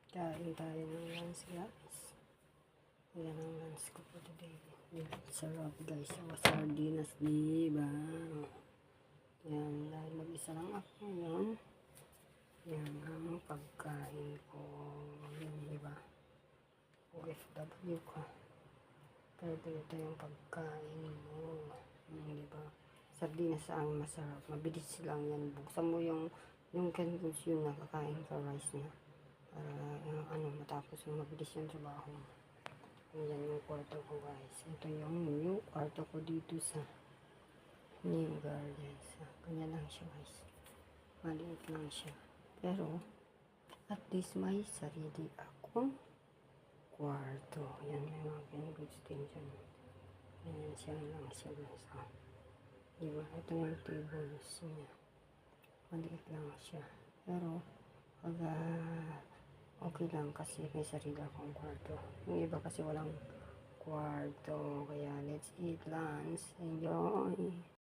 Kain tayo ng lunch, guys. Yan ang lunch ko po today. Sarap, guys. Sardinas, diba? Yan, dahil mag-isa lang ako. Yan ang pagkain ko. Yan, diba? OFW ka. Pero ito yung pagkain mo. Yan, diba? Sardinas ang masarap. Mabilis lang yan. Buksan mo yung candles yun, nakakain ka rice na. Para matapos yung mabilis yung trabaho. Ayan yung kwarto ko, guys. Ito yung new kwarto ko dito sa New Gardens. Ganyan lang siya, guys. Maliit lang siya. Pero at least may sarili akong kwarto. Yan, may mga pinagoods din dyan. Ganyan siya lang siya, guys. Diba? Ito yung tables niya. Maliit lang siya. Pero pag okay lang kasi may sarili akong kwarto. Yung iba kasi walang kwarto. Kaya let's eat lunch. Enjoy!